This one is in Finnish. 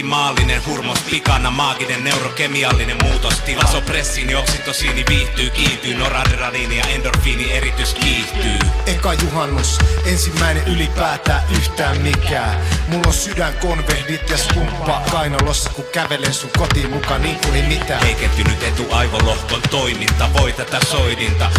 Optimaalinen hurmos pikana, maaginen neurokemiallinen muutos. Vasopressiini, oksitosiini viihtyy, kiintyy. Noradrenaliini ja endorfiini eritys kiihtyy. Eka juhannus, ensimmäinen ylipäätään yhtään mikään. Mulla on sydänkonvehdit ja skumppa kainalossa, kun kävelen sun kotiin mukaan niin kuin ei mitään. Heikentynyt etuaivolohkon toiminta, voi tätä soidinta.